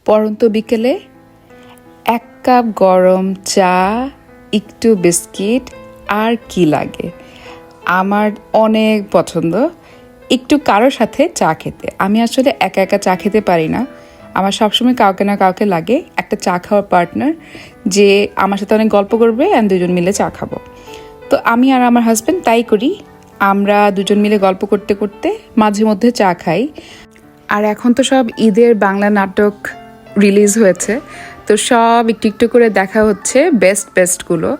পরন্ত বিকেলে 1 কাপ গরম চা, একটু বিস্কিট, আর কি লাগে। আমার অনেক পছন্দ একটু কারোর সাথে চা খেতে। আমি আসলে একা একা চা খেতে পারি না। আমার সবসময় কাউকে না কাউকে লাগে, একটা চা খাওয়ার পার্টনার, যে আমার সাথে অনেক গল্প করবে আর দুজন মিলে চা খাবো। তো আমি আর আমার হাজব্যান্ড তাই করি। আমরা দুজন মিলে গল্প করতে করতে মাঝে মধ্যে চা খাই। আর এখন তো সব ঈদের বাংলা নাটক রিলিজ হয়েছে, তো সব একটু একটু করে দেখা হচ্ছে বেস্টগুলো।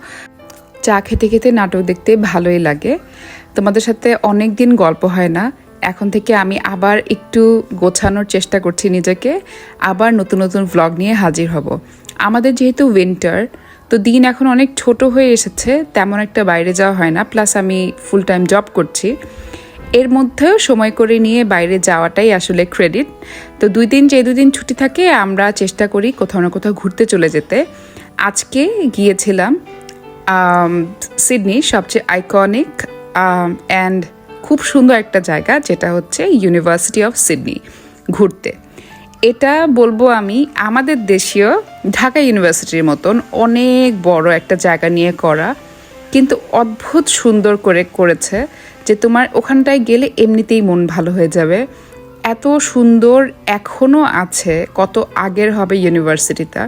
চা খেতে খেতে নাটক দেখতে ভালোই লাগে। তোমাদের সাথে অনেক দিন গল্প হয় না, এখন থেকে আমি আবার একটু গোছানোর চেষ্টা করছি নিজেকে, আবার নতুন নতুন ভ্লগ নিয়ে হাজির হব। আমাদের যেহেতু উইন্টার, তো দিন এখন অনেক ছোট হয়ে এসেছে, তেমন একটা বাইরে যাওয়া হয় না, প্লাস আমি ফুল টাইম জব করছি। এর মধ্যেও সময় করে নিয়ে বাইরে যাওয়াটাই আসলে ক্রেডিট। তো যে 2 দিন ছুটি থাকে আমরা চেষ্টা করি কোথাও না কোথাও ঘুরতে চলে যেতে। আজকে গিয়েছিলাম সিডনি সবচেয়ে আইকনিক অ্যান্ড খুব সুন্দর একটা জায়গা, যেটা হচ্ছে ইউনিভার্সিটি অফ সিডনি ঘুরতে। এটা বলবো আমি আমাদের দেশীয় ঢাকা ইউনিভার্সিটির মতন অনেক বড় একটা জায়গা নিয়ে করা, কিন্তু অদ্ভুত সুন্দর করে করেছে যে তোমার ওখানটায় গেলে এমনিতেই মন ভালো হয়ে যাবে। এত সুন্দর এখনও আছে, কত আগের হবে ইউনিভার্সিটিটা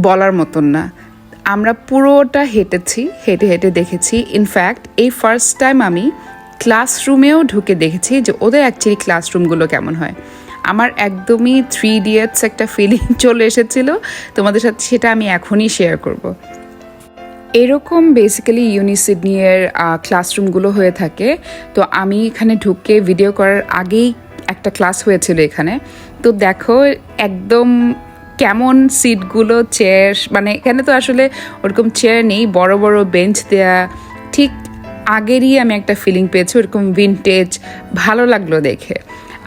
বলার মতন না। আমরা পুরোটা হেঁটে হেঁটে দেখেছি। ইনফ্যাক্ট এই ফার্স্ট টাইম আমি ক্লাসরুমেও ঢুকে দেখেছি যে ওদের অ্যাকচুয়ালি ক্লাসরুমগুলো কেমন হয়। আমার একদমই 3 ইডিয়টস একটা ফিলিং চলে এসেছিল, তোমাদের সাথে সেটা আমি এখনই শেয়ার করব। এরকম বেসিক্যালি সিডনির ক্লাসরুমগুলো হয়ে থাকে। তো আমি এখানে ঢুকে ভিডিও করার আগেই একটা ক্লাস হয়েছিল এখানে। তো দেখো একদম কেমন সিটগুলো, চেয়ার, মানে এখানে তো আসলে ওরকম চেয়ার নেই, বড় বড় বেঞ্চ দেয়া, ঠিক আগেরই আমি একটা ফিলিং পেয়েছি, ওরকম ভিনটেজ, ভালো লাগলো দেখে।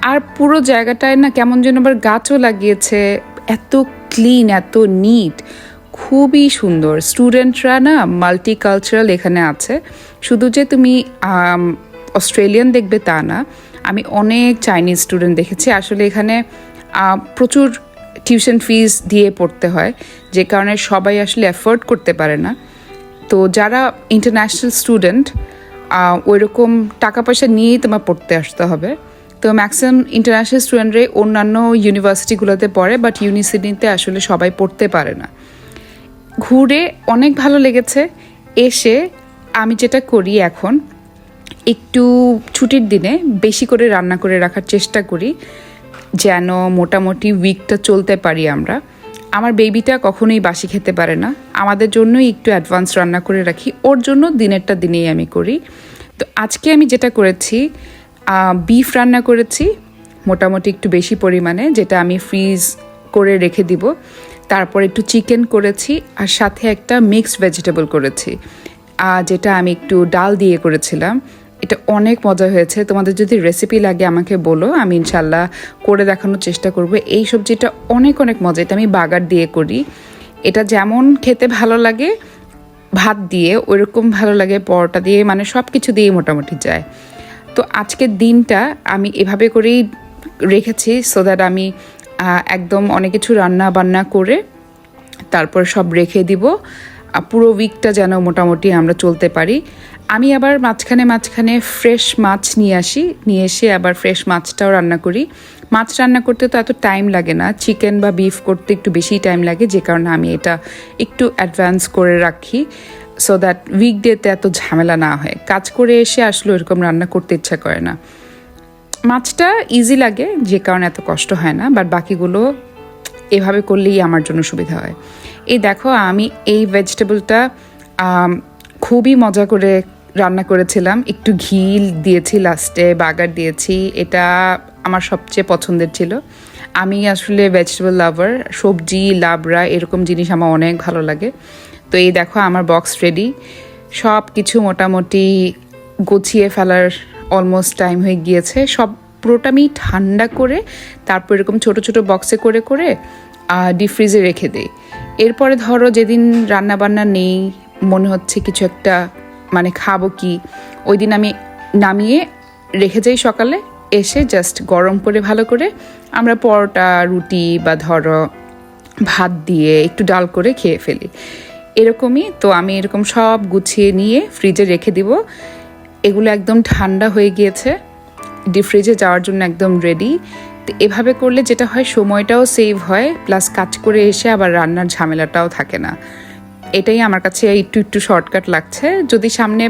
আর পুরো জায়গাটায় না কেমন যেন আবার গাছও লাগিয়েছে, এত ক্লিন, এত নিট, খুবই সুন্দর। স্টুডেন্টরা না মাল্টিকালচারাল এখানে আছে, শুধু যে তুমি অস্ট্রেলিয়ান দেখবে তা না, আমি অনেক চাইনিজ স্টুডেন্ট দেখেছি। আসলে এখানে প্রচুর টিউশন ফিস দিয়ে পড়তে হয়, যে কারণে সবাই আসলে অ্যাফোর্ড করতে পারে না। তো যারা ইন্টারন্যাশনাল স্টুডেন্ট, ওইরকম টাকা পয়সা নিয়েই তোমার পড়তে আসতে হবে। তো ম্যাক্সিমাম ইন্টারন্যাশনাল স্টুডেন্টরাই অন্যান্য ইউনিভার্সিটিগুলোতে পড়ে, বাট ইউনিভার্সিটিতে আসলে সবাই পড়তে পারে না। ঘুরে অনেক ভালো লেগেছে। এসে আমি যেটা করি এখন, একটু ছুটির দিনে বেশি করে রান্না করে রাখার চেষ্টা করি, যেন মোটামুটি উইকটা চলতে পারি আমরা। আমার বেবিটা কখনোই বাসি খেতে পারে না, আমাদের জন্যই একটু অ্যাডভান্স রান্না করে রাখি, ওর জন্য দিনেরটা দিনেই আমি করি। তো আজকে আমি যেটা করেছি, বিফ রান্না করেছি মোটামুটি একটু বেশি পরিমাণে, যেটা আমি ফ্রিজ করে রেখে দিব। তারপর একটু চিকেন করেছি, আর সাথে একটা মিক্সড ভেজিটেবল করেছি, যেটা আমি একটু ডাল দিয়ে করেছিলাম। এটা অনেক মজা হয়েছে। তোমাদের যদি রেসিপি লাগে আমাকে বলো, আমি ইনশাল্লাহ করে দেখানোর চেষ্টা করব। এই সবজিটা অনেক অনেক মজা, এটা আমি বাগার দিয়ে করি। এটা যেমন খেতে ভালো লাগে ভাত দিয়ে, ওইরকম ভালো লাগে পরোটা দিয়ে, মানে সব কিছু দিয়েই মোটামুটি যায়। তো আজকের দিনটা আমি এভাবে করেই রেখেছি, সো দ্যাট আমি একদম অনেক কিছু রান্না বান্না করে তারপর সব রেখে দিব, পুরো উইকটা যেন মোটামুটি আমরা চলতে পারি। আমি আবার মাঝখানে ফ্রেশ মাছ নিয়ে এসে আবার ফ্রেশ মাছটাও রান্না করি। মাছ রান্না করতে তো এত টাইম লাগে না, চিকেন বা বিফ করতে একটু বেশি টাইম লাগে, যে কারণে আমি এটা একটু অ্যাডভান্স করে রাখি, সো দ্যাট উইকডেতে এত ঝামেলা না হয়। কাজ করে এসে আসলে এরকম রান্না করতে ইচ্ছা করে না। মাছটা ইজি লাগে, যে কারণে এত কষ্ট হয় না, বাট বাকিগুলো এভাবে করলেই আমার জন্য সুবিধা হয়। এই দেখো আমি এই ভেজিটেবলটা খুবই মজা করে রান্না করেছিলাম, একটু ঘি দিয়েছি, লাস্টে বাগার দিয়েছি। এটা আমার সবচেয়ে পছন্দের ছিল। আমি আসলে ভেজিটেবল লাভার, সবজি লাবড়া এরকম জিনিস আমার অনেক ভালো লাগে। তো এই দেখো আমার বক্স রেডি, সব কিছু মোটামুটি গুছিয়ে ফেলার অলমোস্ট টাইম হয়ে গিয়েছে। সব পুরোটা আমি ঠান্ডা করে তারপর এরকম ছোট ছোট বক্সে করে করে ডিপ ফ্রিজে রেখে দিই। এরপরে ধরো যেদিন রান্না বান্না নেই, মনে হচ্ছে কিছু একটা মানে খাবো কি, ওই দিন আমি নামিয়ে রেখে যাই সকালে, এসে জাস্ট গরম করে ভালো করে আমরা পরোটা রুটি বা ধরো ভাত দিয়ে একটু ডাল করে খেয়ে ফেলি, এরকমই। তো আমি এরকম সব গুছিয়ে নিয়ে ফ্রিজে রেখে দিব। এগুলো একদম ঠান্ডা হয়ে গিয়েছে, ডিপ ফ্রিজে যাওয়ার জন্য একদম রেডি। তো এভাবে করলে যেটা হয়, সময়টাও সেভ হয়, প্লাস কাজ করে এসে আবার রান্নার ঝামেলাটাও থাকে না। এটাই আমার কাছে একটু একটু শর্টকাট লাগছে। যদি সামনে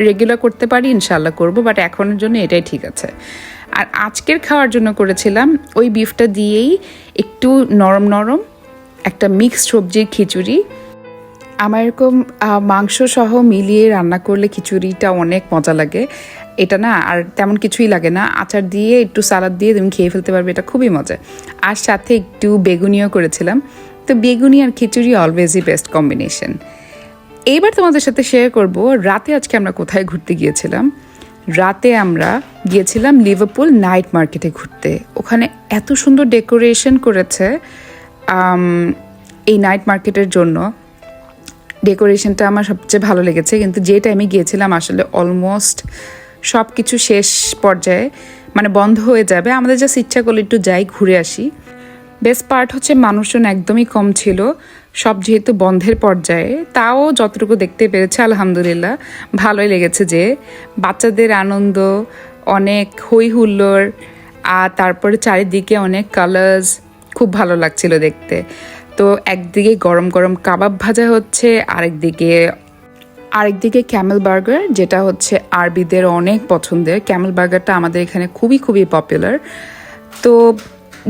রেগুলার করতে পারি ইনশাল্লাহ করব, বাট এখনের জন্য এটাই ঠিক আছে। আর আজকের খাওয়ার জন্য করেছিলাম ওই বিফটা দিয়েই একটু নরম নরম একটা মিক্সড সবজির খিচুড়ি। আমার এরকম মাংস সহ মিলিয়ে রান্না করলে খিচুড়িটা অনেক মজা লাগে। এটা না আর তেমন কিছুই লাগে না, আচার দিয়ে একটু সালাদ দিয়ে তুমি খেয়ে ফেলতে পারবে, এটা খুবই মজা। আর সাথে একটু বেগুনিও করেছিলাম। তো বেগুনি আর খিচুড়ি অলওয়েজই বেস্ট কম্বিনেশন। এইবার তোমাদের সাথে শেয়ার করব রাতে আজকে আমরা কোথায় ঘুরতে গিয়েছিলাম। রাতে আমরা গিয়েছিলাম লিভারপুল নাইট মার্কেটে ঘুরতে। ওখানে এত সুন্দর ডেকোরেশন করেছে এই নাইট মার্কেটের জন্য। ডেকোরেশনটা আমার সবচেয়ে ভালো লেগেছে, কিন্তু যে টাইমে গিয়েছিলাম আসলে অলমোস্ট সব কিছু শেষ পর্যায়ে, মানে বন্ধ হয়ে যাবে। আমাদের জাস্ট ইচ্ছা করলে একটু যাই ঘুরে আসি। বেস্ট পার্ট হচ্ছে মানুষজন একদমই কম ছিল, সব যেহেতু বন্ধের পর্যায়ে। তাও যতটুকু দেখতে পেরেছে আলহামদুলিল্লাহ ভালোই লেগেছে। যে বাচ্চাদের আনন্দ, অনেক হই হুল্লোড়, আর তারপরে চারিদিকে অনেক কালার্স, খুব ভালো লাগছিল দেখতে। তো একদিকে গরম গরম কাবাব ভাজা হচ্ছে, আরেকদিকে ক্যামেল বার্গার, যেটা হচ্ছে আরবিদের অনেক পছন্দের। ক্যামেল বার্গারটা আমাদের এখানে খুবই খুবই পপুলার। তো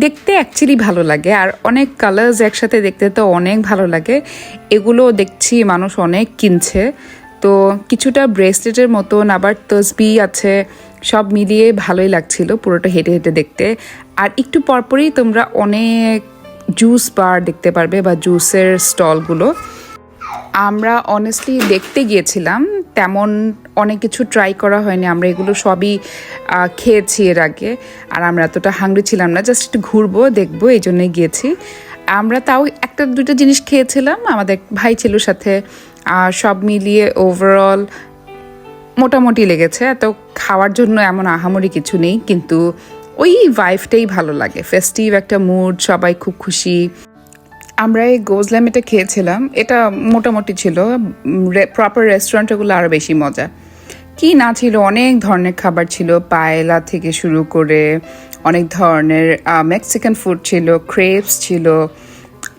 দেখতে অ্যাকচুয়ালি ভালো লাগে, আর অনেক কালার্স একসাথে দেখতে তো অনেক ভালো লাগে। এগুলো দেখছি মানুষ অনেক কিনছে। তো কিছুটা ব্রেসলেটের মতন, আবার তসবি আছে, সব মিলিয়ে ভালোই লাগছিল পুরোটা হেঁটে হেঁটে দেখতে। আর একটু পরপরই তোমরা অনেক জুস বার দেখতে পারবে বা জুসের স্টলগুলো। আমরা অনেস্টলি দেখতে গিয়েছিলাম, তেমন অনেক কিছু ট্রাই করা হয়নি। আমরা এগুলো সবই খেয়েছি এর আগে, আর আমরা এতটা হাংরি ছিলাম না, জাস্ট একটু ঘুরবো দেখবো এই জন্যই গিয়েছি। আমরা তাও একটা দুটো জিনিস খেয়েছিলাম, আমাদের ভাই ছিল সাথে। সব মিলিয়ে ওভারঅল মোটামুটি লেগেছে। এত খাওয়ার জন্য এমন আহামরি কিছু নেই, কিন্তু ওই ভাইবটাই ভালো লাগে, ফেস্টিভ একটা মুড, সবাই খুব খুশি। আমরা এই গোজলাম এটা খেয়েছিলাম, এটা মোটামুটি ছিল। প্রপার রেস্টুরেন্টগুলো আরও বেশি মজা। কি না ছিল, অনেক ধরনের খাবার ছিল, পায়েলা থেকে শুরু করে অনেক ধরনের মেক্সিকান ফুড ছিল, ক্রেপস ছিল,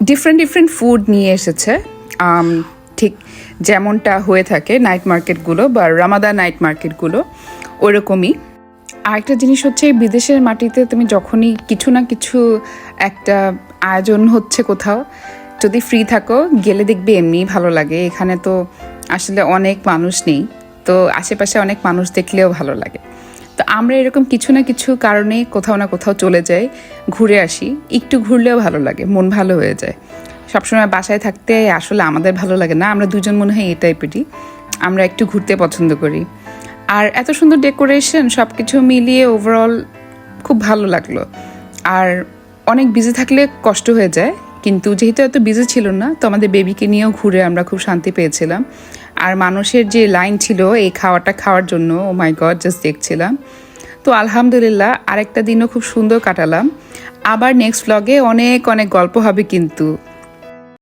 ডিফারেন্ট ফুড নিয়ে এসেছে। ঠিক যেমনটা হয়ে থাকে নাইট মার্কেটগুলো বা রামাদা নাইট মার্কেটগুলো, ওরকমই। আরেকটা জিনিস হচ্ছে, বিদেশের মাটিতে তুমি যখনই কিছু না কিছু একটা আয়োজন হচ্ছে কোথাও, যদি ফ্রি থাকো গেলে দেখবে এমনিই ভালো লাগে। এখানে তো আসলে অনেক মানুষ নেই, তো আশেপাশে অনেক মানুষ দেখলেও ভালো লাগে। তো আমরা এরকম কিছু না কিছু কারণে কোথাও না কোথাও চলে যাই, ঘুরে আসি। একটু ঘুরলেও ভালো লাগে, মন ভালো হয়ে যায়। সবসময় বাসায় থাকতে আসলে আমাদের ভালো লাগে না, আমরা দুজন মনে হয় এই টাইপেরই, আমরা একটু ঘুরতে পছন্দ করি। আর এত সুন্দর ডেকোরেশন, সব কিছু মিলিয়ে ওভারঅল খুব ভালো লাগলো। আর অনেক বিজি থাকলে কষ্ট হয়ে যায়, কিন্তু যেহেতু এত বিজি ছিল না, তো আমাদের বেবিকে নিয়েও ঘুরে আমরা খুব শান্তি পেয়েছিলাম। আর মানুষের যে লাইন ছিল এই খাওয়াটা খাওয়ার জন্য, ও মাই গড, জাস্ট দেখছিলাম। তো আলহামদুলিল্লাহ আরেকটা দিনও খুব সুন্দর কাটালাম। আবার নেক্সট ব্লগে অনেক অনেক গল্প হবে কিন্তু।